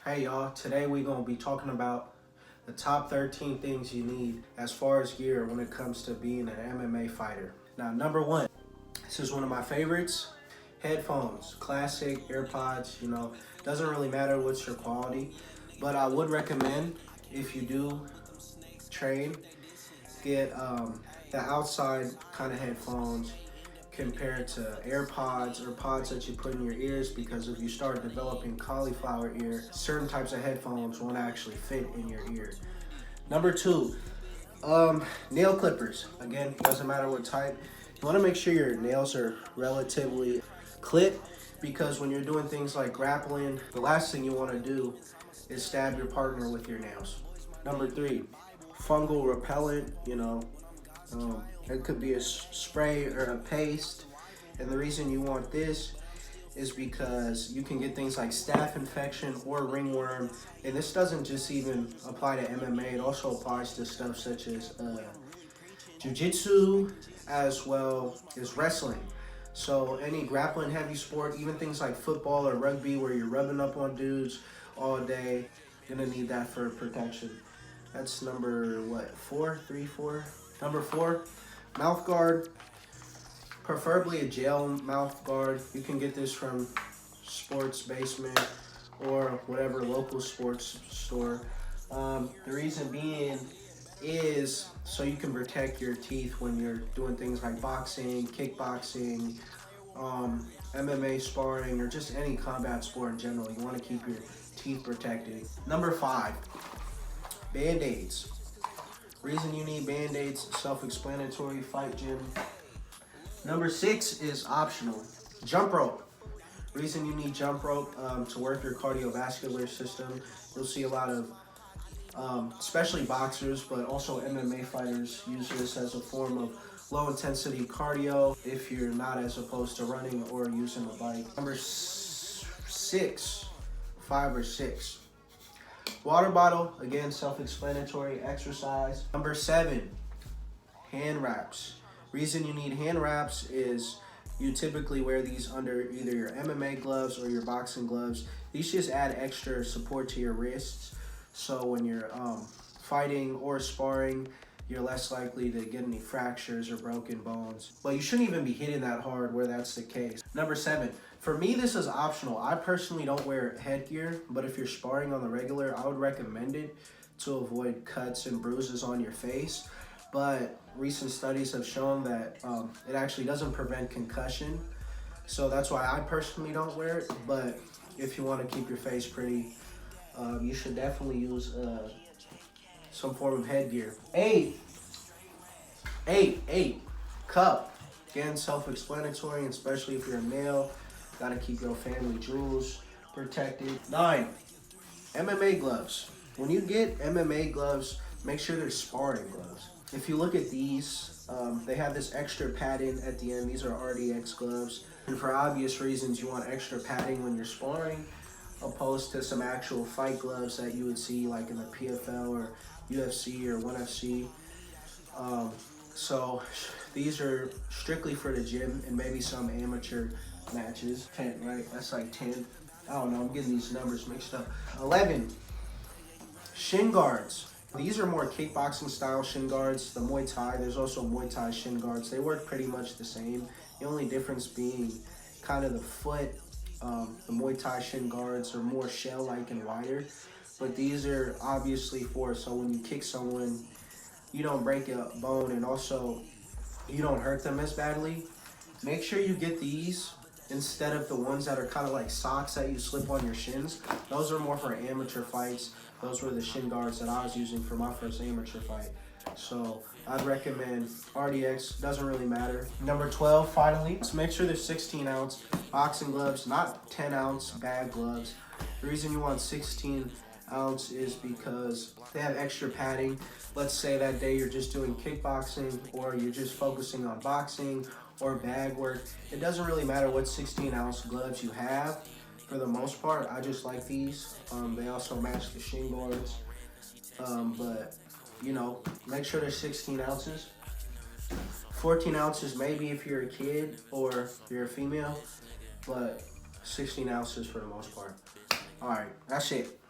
Hey y'all, today we're going to be talking about the top 13 things you need as far as gear when it comes to being an MMA fighter. Now, number one, this is one of my favorites, headphones, classic AirPods, doesn't really matter what's your quality, but I would recommend if you do train, get the outside kind of headphones compared to AirPods or pods that you put in your ears, because if you start developing cauliflower ear, certain types of headphones won't actually fit in your ear. Number two, nail clippers. Again, doesn't matter what type. You want to make sure your nails are relatively clipped, because when you're doing things like grappling, the last thing you want to do is stab your partner with your nails. Number three, fungal repellent, it could be a spray or a paste. And the reason you want this is because you can get things like staph infection or ringworm. And this doesn't just even apply to MMA, it also applies to stuff such as jiu-jitsu as well as wrestling. So any grappling heavy sport, even things like football or rugby where you're rubbing up on dudes all day, you're gonna need that for protection. That's number four? Number four, mouth guard, preferably a gel mouth guard. You can get this from Sports Basement or whatever local sports store. The reason being is so you can protect your teeth when you're doing things like boxing, kickboxing, MMA sparring, or just any combat sport in general. You want to keep your teeth protected. Number five, Band-Aids. Reason you need Band-Aids, self-explanatory, fight gym. Number six is optional, jump rope. Reason you need jump rope, to work your cardiovascular system. You'll see a lot of, especially boxers, but also MMA fighters use this as a form of low intensity cardio if you're not as opposed to running or using a bike. Number six, five or six. Water bottle, again, self-explanatory, exercise. Number seven, hand wraps. Reason you need hand wraps is you typically wear these under either your MMA gloves or your boxing gloves. These just add extra support to your wrists, so when you're fighting or sparring, you're less likely to get any fractures or broken bones. But you shouldn't even be hitting that hard where that's the case. Number seven, for me, this is optional. I personally don't wear headgear, but if you're sparring on the regular, I would recommend it to avoid cuts and bruises on your face. But recent studies have shown that it actually doesn't prevent concussion. So that's why I personally don't wear it. But if you want to keep your face pretty, you should definitely use some form of headgear. Eight, cup. Again, self-explanatory, and especially if you're a male, gotta keep your family jewels protected. 9, MMA gloves. When you get MMA gloves, make sure they're sparring gloves. If you look at these, they have this extra padding at the end. These are RDX gloves. And for obvious reasons, you want extra padding when you're sparring, opposed to some actual fight gloves that you would see like in the PFL or UFC or 1FC. So these are strictly for the gym and maybe some amateur matches. 10, right? That's like 10. I don't know, I'm getting these numbers mixed up. 11, shin guards. These are more kickboxing style shin guards. The Muay Thai, there's also Muay Thai shin guards. They work pretty much the same. The only difference being kind of the foot. The Muay Thai shin guards are more shell-like and wider. But these are obviously so when you kick someone, you don't break a bone, and also you don't hurt them as badly. Make sure you get these instead of the ones that are kind of like socks that you slip on your shins. Those are more for amateur fights. Those were the shin guards that I was using for my first amateur fight. So I'd recommend RDX, doesn't really matter. Number 12, finally, let's make sure they're 16-ounce boxing gloves, not 10-ounce bag gloves. The reason you want 16-ounce is because they have extra padding. Let's say that day you're just doing kickboxing or you're just focusing on boxing or bag work. It doesn't really matter what 16-ounce gloves you have. For the most part, I just like these. They also match the shin guards. But make sure they're 16 ounces. 14 ounces maybe if you're a kid or you're a female, but 16 ounces for the most part. All right, that's it.